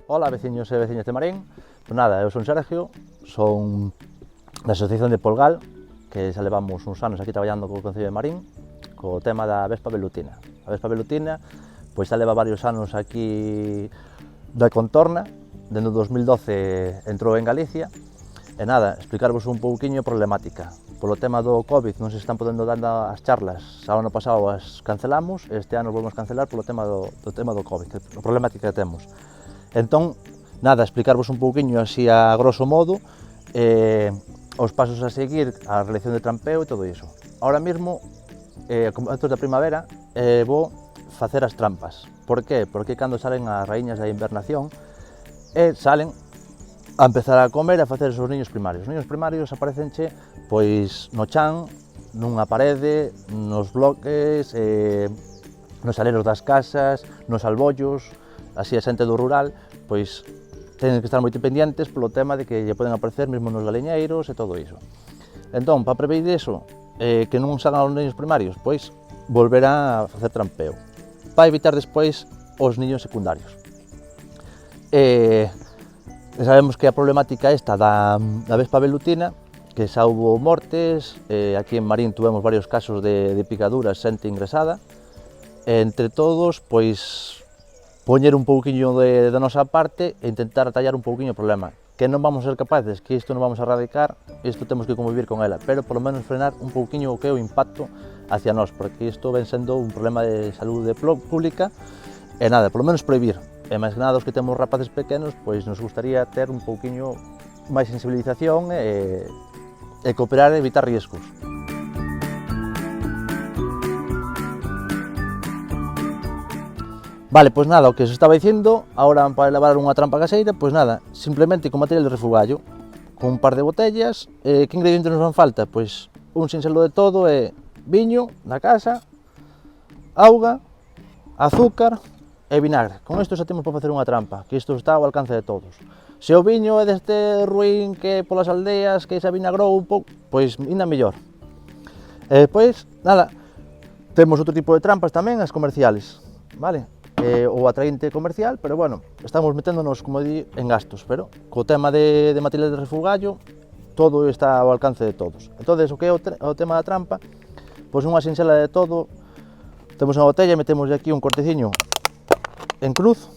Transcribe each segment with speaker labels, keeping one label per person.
Speaker 1: Ola, veciños e veciñas de Marín. Pois nada, eu son Sergio, son da Asociación de Polgal, que xa levamos uns anos aquí traballando co Concello de Marín, co tema da Vespa velutina. A Vespa velutina, pois xa leva varios anos aquí da contorna, dende o 2012 entrou en Galicia, e nada, explicarvos un pouquiño a problemática. Polo tema do Covid non se están podendo dar as charlas, o ano pasado as cancelamos, este ano volvemos a cancelar polo tema do Covid, a problemática que temos. Entón, nada, explicarvos un pouquiño así a grosso modo os pasos a seguir, a realización de trampeo e todo iso. Ahora mesmo, antes da primavera, vou facer as trampas. Por qué? Porque cando salen as raíñas da invernación, salen a empezar a comer e a facer os niños primarios. Os niños primarios aparecenche pois no chan, nunha parede, nos bloques, nos aleros das casas, nos albollos, así a xente do rural, pois teñen que estar moi pendientes polo tema de que lle poden aparecer mesmo nos galiñeiros e todo iso. Entón, para prevenir iso, que non salgan os niños primarios, pois volverá a facer trampeo, para evitar despois os niños secundarios. Sabemos que a problemática esta da Vespa velutina, que xa houve mortes, aquí en Marín tuvemos varios casos de picaduras, xente ingresada, e entre todos, pois, poñer un pouquiño da nosa parte e intentar atallar un pouquiño o problema. Que non vamos a ser capaces, que isto non vamos a erradicar, isto temos que convivir con ela, pero polo menos frenar un pouquiño o que é o impacto hacia nós, porque isto ven sendo un problema de saúde pública, e nada, polo menos prohibir. E máis que nada, os que temos rapaces pequenos, pois nos gustaría ter un pouquiño máis sensibilización e cooperar e evitar riesgos. Vale, pois nada, o que os estaba dicindo, agora para elaborar unha trampa caseira, pois nada, simplemente con material de refugallo, con un par de botellas, que ingredientes nos fan falta? Pois un sinxelo de todo é viño da casa, auga, azúcar e vinagre. Con isto xa temos para facer unha trampa, que isto está ao alcance de todos. Se o viño é deste ruín que polas aldeas, que xa vinagrou un pouco, pois ainda mellor. E despois, nada, temos outro tipo de trampas tamén, as comerciales, vale? O atraínte comercial, pero bueno, estamos meténdonos, como di, en gastos, pero co tema de material de refugallo, todo está ao alcance de todos. Entón, o que é o tema da trampa, pois unha sinxela de todo, temos unha botella e metemos aquí un corteciño en cruz,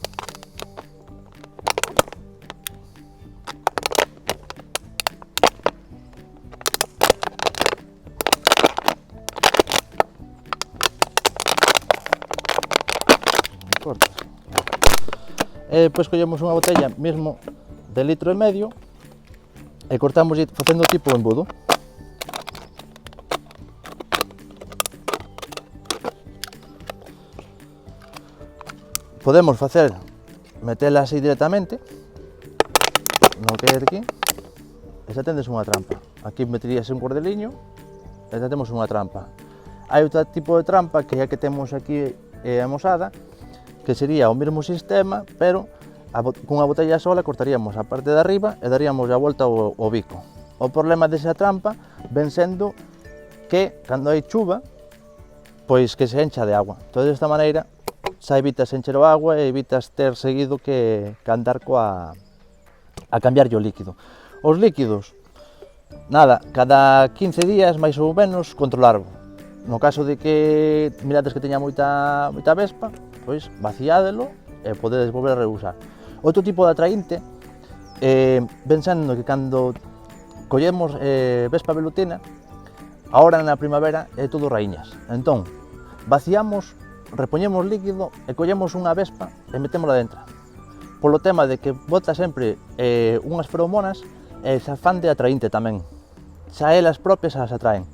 Speaker 1: e depois collemos unha botella mesmo de 1,5 litro e cortamos facendo tipo embudo. Podemos facer, metela así directamente, no que é aquí, e xa tendes unha trampa. Aquí meteríase un cordeliño e xa temos unha trampa. Hai outro tipo de trampa que é a que temos aquí amosada, que sería o mesmo sistema, pero cunha botella sola cortaríamos a parte de arriba e daríamos a volta ao bico. O problema desa trampa ven sendo que, cando hai chuva, pois que se encha de agua. Entón, desta maneira, xa evitas encher o agua e evitas ter seguido que andar a cambiarlle o líquido. Os líquidos, nada, cada 15 días, máis ou menos, controlarlo. No caso de que mirades que teña moita vespa, pois vaciádelo e podedes volver a reusar. Outro tipo de atraínte, pensando que cando collemos vespa velutina, agora na primavera é todo raíñas. Entón, vaciamos, repoñemos líquido e collemos unha vespa e metémola dentro. Polo tema de que bota sempre unhas feromonas e xa fan de atraínte tamén. Xa elas propias as atraen.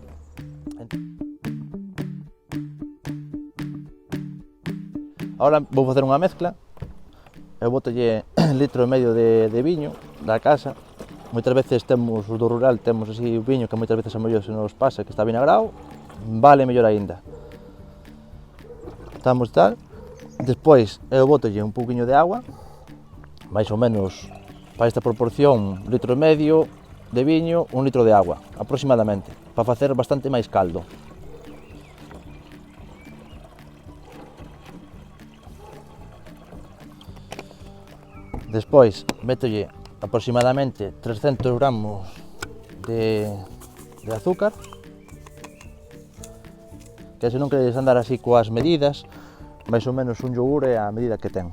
Speaker 1: Agora vou facer unha mezcla, eu botolle 1,5 litro de viño da casa. Moitas veces temos, os do rural, temos así viño que moitas veces a mellor se nos pasa que está vinagrado, vale mellor aínda. Estamos tal, despois eu botolle un pouquiño de agua, máis ou menos para esta proporción, 1,5 litro de viño, 1 litro de agua, aproximadamente, para facer bastante máis caldo. Despois métolle aproximadamente 300 gramos de azúcar, que se non queredes andar así coas medidas, máis ou menos un yogur é a medida que ten.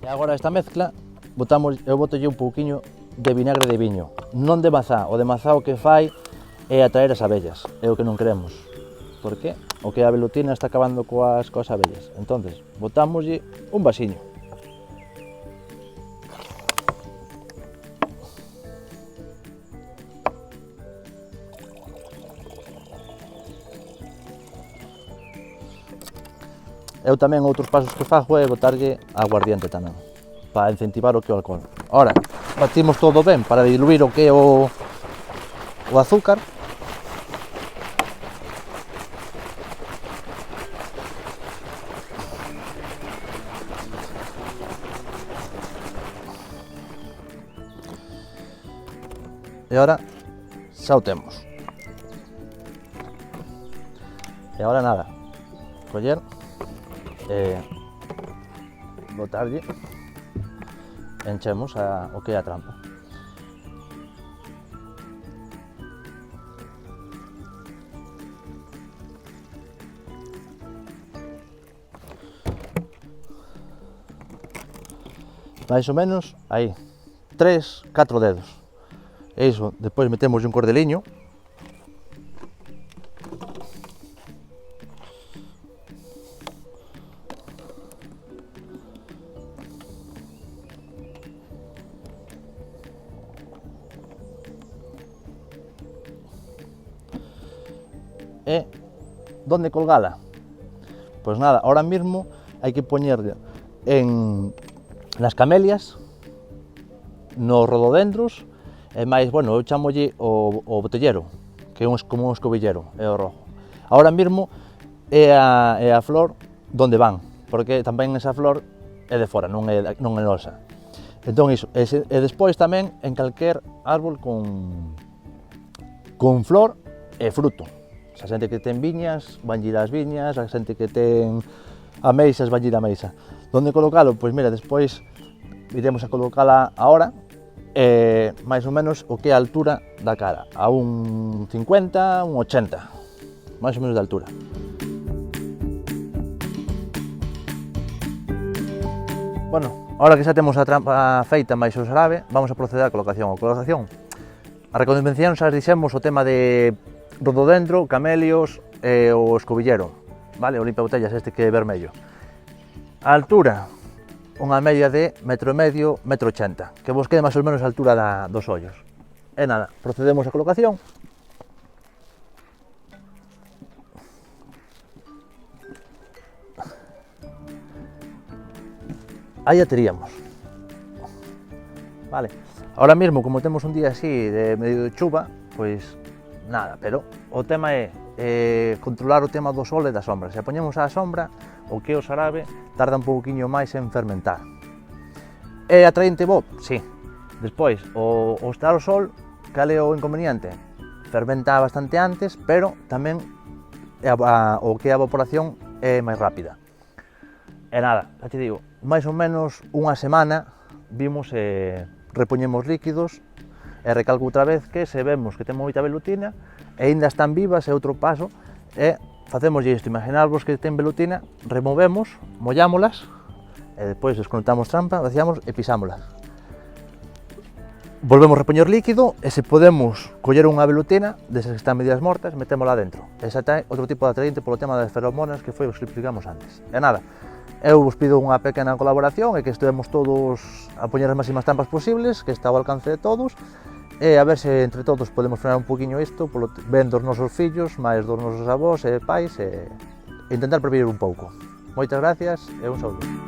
Speaker 1: E agora esta mezcla, eu botolle un pouquiño de vinagre de viño, non de mazá. O de mazá o que fai é atraer as abellas, é o que non queremos, porque o que a velutina está acabando coas abellas. Entonces, botámoslle un vasiño. Eu tamén outros pasos que fago é botarlle aguardiente tamén, para incentivar o que é o alcohol. Ora, batimos todo ben para diluir o que é o azúcar. E agora xa o temos. E agora nada, coller botarlle, enchemos o que é a trampa. Mais ou menos aí, 3, 4 dedos. E iso, depois metemos un cordeliño. E donde colgala? Pois nada, ahora mismo hai que poñerle nas camelias, nos rododendros, e máis, bueno, eu chamolle o botellero, que é como un escobillero, é o rojo. Ahora mismo é a flor donde van, porque tamén esa flor é de fora, non é nosa. Entón iso, e despois tamén en calquer árbol con flor e fruto. A xente que ten viñas, van ir ás viñas, a xente que ten ameixas, van ir a ameixa. Donde colocalo? Pois mira, despois iremos a colocala ahora, máis ou menos o que é a altura da cara, a un 50, un 80, máis ou menos de altura. Bueno, ahora que xa temos a trampa feita máis o xarabe, vamos a proceder á colocación. A reconvención xa dixemos o tema de rododendro, camelios e o escobillero, vale? O limpiabotellas este que é vermello. A altura, unha media de 1,5 m, 1,80 m, que vos quede máis ou menos a altura dos ollos. E nada, procedemos á colocación. Aí a teríamos. Vale, ahora mesmo, como temos un día así de medio de chuva, pois nada, pero o tema é controlar o tema do sol e da sombra. Se a poñemos á sombra, o que é o xarabe tarda un pouquiño máis en fermentar. É atraente bo? Sí. Despois, o estar ao sol, cal é o inconveniente? Fermenta bastante antes, pero tamén o que é a evaporación é máis rápida. E nada, xa te digo, máis ou menos unha semana vimos e repoñemos líquidos. E recalco outra vez que se vemos que temos moita velutina e aínda están vivas, é outro paso, e facemos isto. Imaginarvos que ten velutina, removemos, mollámolas e despois desconectamos trampa, vaciamos e pisámolas. Volvemos a repoñer líquido e se podemos coller unha velutina desas que están medias mortas, metémola dentro. Esa é outro tipo de atraente polo tema das feromonas que foi o que explicamos antes. E nada, eu vos pido unha pequena colaboración e que estuvemos todos a poñer as máximas trampas posibles, que está ao alcance de todos, e a ver se entre todos podemos frenar un poquinho isto, ben dos nosos fillos, máis dos nosos avós e pais, e intentar prevenir un pouco. Moitas gracias e un saúdo.